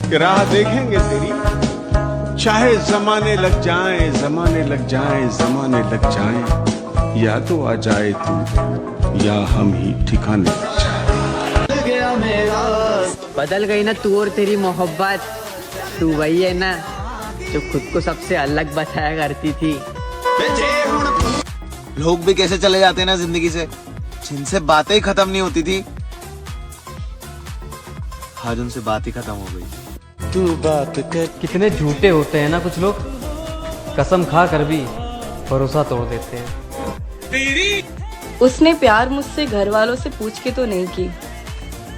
कि राह देखेंगे तेरी, चाहे जमाने लग जाएं, जमाने लग जाएं, जमाने लग जाएं, या तो आ जाए तू या हम ही ठिकाने लग जाए। बदल गई ना तू और तेरी मोहब्बत, तू वही है ना जो खुद को सबसे अलग बताया करती थी। लोग भी कैसे चले जाते हैं ना जिंदगी से, जिनसे बातें ही खत्म नहीं होती थी, आज उनसे बात ही खत्म हो गई। तू बात कर। कितने झूठे होते हैं ना कुछ लोग, कसम खा कर भी भरोसा तोड़ देते हैं। उसने प्यार मुझसे घर वालों से पूछ के तो नहीं की,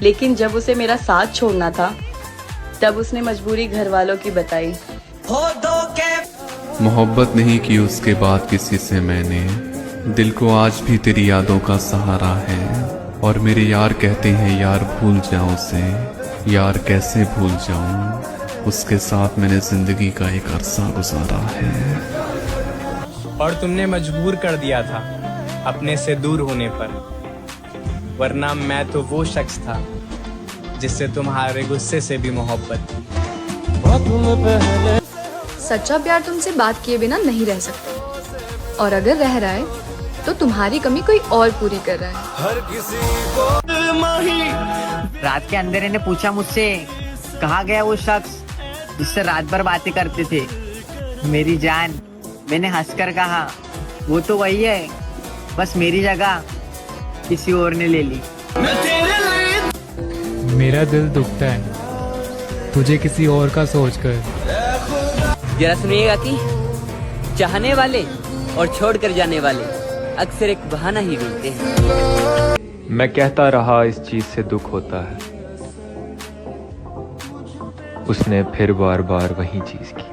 लेकिन जब उसे मेरा साथ छोड़ना था तब उसने मजबूरी घर वालों की बताई। मोहब्बत नहीं की उसके बाद किसी से मैंने, दिल को आज भी तेरी यादों का सहारा है। और मेरे यार कहते हैं यार भूल जाऊं उसे, यार कैसे भूल जाऊं, उसके साथ मैंने जिंदगी का एक अरसा गुजारा है। और तुमने मजबूर कर दिया था अपने से दूर होने पर, वरना मैं तो वो शख्स था जिससे तुम्हारे गुस्से से भी मोहब्बत। सच्चा प्यार तुमसे बात किए बिना नहीं रह सकता, और अगर रह रहा है तो तुम्हारी कमी कोई और पूरी कर रहा है। हर किसी को रात के अंधेरे ने पूछा मुझसे, कहाँ गया वो शख्स जिससे रात भर बातें करते थे। मेरी जान, मैंने हंसकर कहा, वो तो वही है, बस मेरी जगह किसी और ने ले ली। मेरा दिल दुखता है तुझे किसी और का सोचकर। जरा सुनिएगा कि चाहने वाले और छोड़कर जाने वाले अक्सर एक बहाना ही ढूंढते हैं। मैं कहता रहा इस चीज से दुख होता है, उसने फिर बार बार वही चीज की।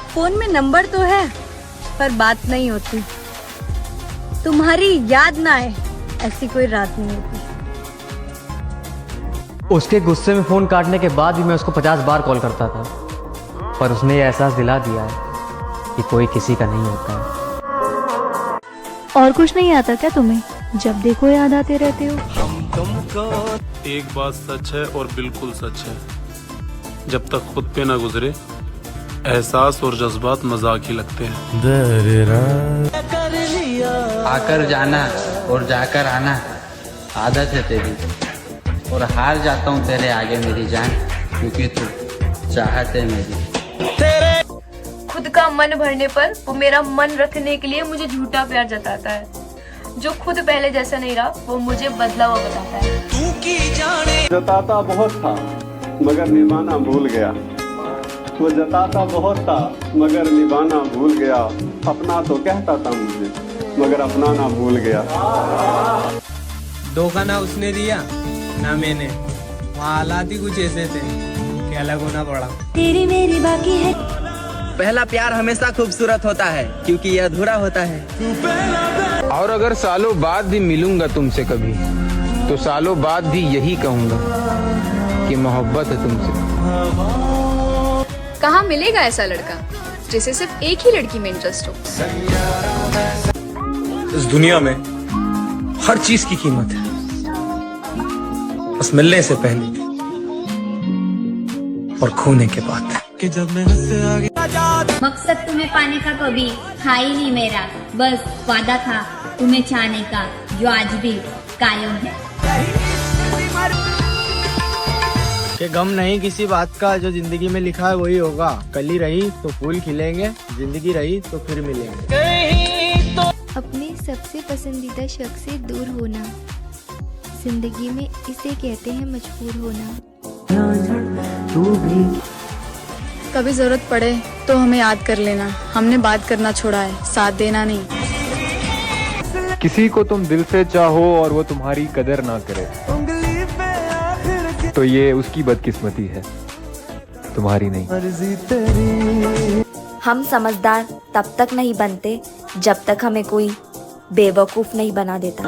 फोन में नंबर तो है पर बात नहीं होती, तुम्हारी याद ना आए ऐसी कोई रात नहीं होती। उसके गुस्से में फोन काटने के बाद भी मैं उसको 50 बार कॉल करता था, पर उसने ये एहसास दिला दिया है कि कोई किसी का नहीं होता है। और कुछ नहीं आता क्या तुम्हें? जब देखो याद आते रहते हो। एक बात सच है और बिल्कुल सच है, जब तक खुद पे ना गुजरे एहसास और जज्बात मजाक ही लगते हैं। आकर जाना और जाकर आना आदत है तेरी, और हार जाता हूँ तेरे आगे मेरी जान, क्योंकि तू चाहत है मेरी। खुद का मन भरने पर वो मेरा मन रखने के लिए मुझे झूठा प्यार जताता है। जो खुद पहले जैसा नहीं रहा वो मुझे बदला हुआ बताता है। तू की जाने। जताता बहुत था मगर निभाना भूल गया, वो जताता बहुत था मगर निभाना भूल गया। अपना तो कहता था मुझे मगर अपनाना भूल गया। धोखा ना उसने दिया ना मैंने, वहाँ हालात ही कुछ ऐसे थे कि अलग होना पड़ा। तेरी मेरी बाकी है। पहला प्यार हमेशा खूबसूरत होता है क्योंकि यह अधूरा होता है। और अगर सालों बाद भी मिलूंगा तुमसे कभी, तो सालों बाद भी यही कहूंगा कि मोहब्बत है तुमसे। कहाँ मिलेगा ऐसा लड़का जिसे सिर्फ एक ही लड़की में इंटरेस्ट हो? इस दुनिया में हर चीज की कीमत है, बस मिलने से पहले और खोने के बाद। कि जब मैं से आगे मकसद तुम्हें पाने का कभी था ही नहीं मेरा, बस वादा था तुम्हें चाहने का जो आज भी कायम है। कि गम नहीं किसी बात का, जो जिंदगी में लिखा है वही होगा। कली रही तो फूल खिलेंगे, जिंदगी रही तो फिर मिलेंगे। अपने सबसे पसंदीदा शख्स से दूर होना, जिंदगी में इसे कहते हैं मजबूर होना। कभी जरूरत पड़े तो हमें याद कर लेना, हमने बात करना छोड़ा है, साथ देना नहीं। किसी को तुम दिल से चाहो और वो तुम्हारी कदर ना करे, तो ये उसकी बदकिस्मती है, तुम्हारी नहीं। हम समझदार तब तक नहीं बनते जब तक हमें कोई बेवकूफ नहीं बना देता।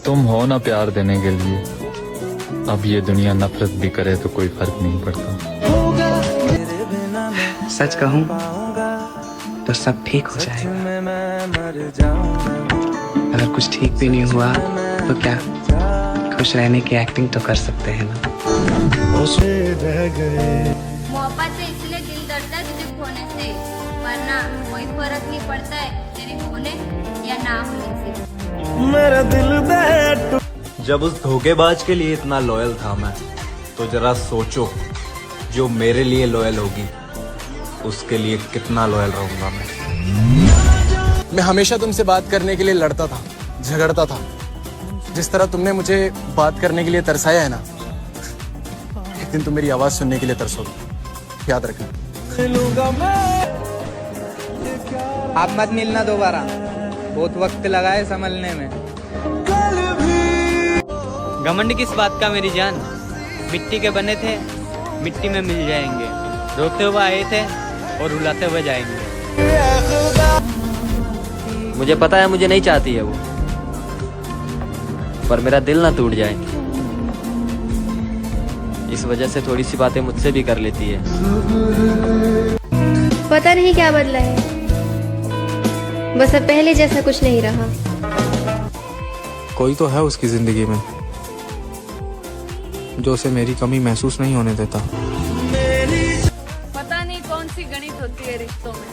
तुम हो ना प्यार देने के लिए, अब ये दुनिया नफरत भी करे तो कोई फर्क नहीं पड़ता। सच कहूँ तो सब ठीक हो जाएगा, अगर कुछ ठीक भी नहीं हुआ तो क्या, खुश रहने की एक्टिंग तो कर सकते हैं ना। मोहब्बत से इसलिए दिल डरता है तुझे खोने से, वरना कोई फर्क नहीं पड़ता है तेरे होने या ना होने से। मेरा दिल जब उस धोखेबाज के लिए इतना लॉयल था मैं, तो जरा सोचो जो मेरे लिए लॉयल होगी उसके लिए कितना लॉयल रहूंगा मैं हमेशा तुमसे बात करने के लिए लड़ता था, झगड़ता था। जिस तरह तुमने मुझे बात करने के लिए तरसाया है ना, एक दिन तुम मेरी आवाज सुनने के लिए तरसोगे, याद रखना। आप मत मिलना दोबारा, बहुत वक्त लगा है संभलने में। घमंड किस बात का मेरी जान, मिट्टी के बने थे मिट्टी में मिल जाएंगे, रोते हुए आए थे और रुलाते हुए जाएंगे। मुझे पता है मुझे नहीं चाहती है वो, पर मेरा दिल ना टूट जाए, इस वजह से थोड़ी सी बातें मुझसे भी कर लेती है। पता नहीं क्या बदला है, बस अब पहले जैसा कुछ नहीं रहा। कोई तो है उसकी जिंदगी में जो उसे मेरी कमी महसूस नहीं होने देता। पता नहीं कौन सी गणित होती है रिश्तों में,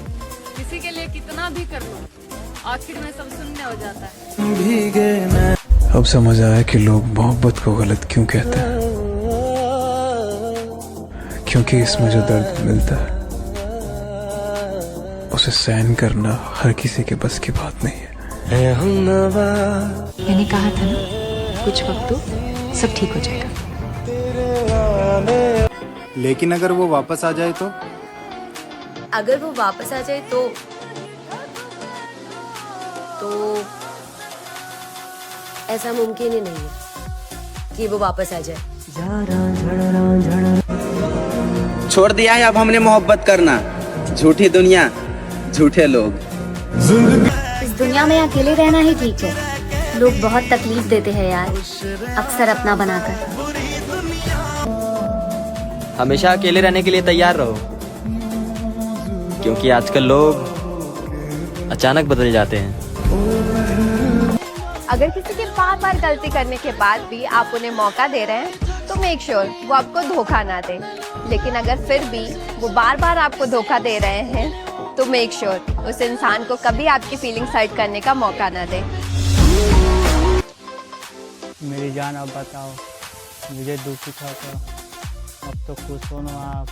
किसी के लिए कितना भी कर लो आखिर में सब शून्य हो जाता है। अब समझ आया कि लोग मोहब्बत को गलत क्यों कहते हैं, क्योंकि इसमें जो दर्द मिलता है उसे सहन करना हर किसी के बस की बात नहीं है। मैंने कहा था ना, कुछ वक्त तो सब ठीक हो जाएगा। लेकिन अगर वो वापस आ जाए तो? अगर वो वापस आ जाए तो ऐसा मुमकिन ही नहीं है कि वो वापस आ जाए। छोड़ दिया है अब हमने मोहब्बत करना, झूठी दुनिया झूठे लोग। इस दुनिया में अकेले रहना ही ठीक है, लोग बहुत तकलीफ देते हैं यार, अक्सर अपना बनाकर। हमेशा अकेले रहने के लिए तैयार रहो, क्योंकि आजकल लोग अचानक बदल जाते हैं। अगर किसी के बार बार गलती करने के बाद भी आप उन्हें मौका दे रहे हैं तो मेक श्योर वो आपको धोखा ना दे। लेकिन अगर फिर भी वो बार बार आपको धोखा दे रहे हैं तो मेक श्योर उस इंसान को कभी आपकी फीलिंग्स हर्ट करने का मौका ना दे। मेरी जान अब बताओ, मुझे दुखी था तो अब तो खुश हो ना आप।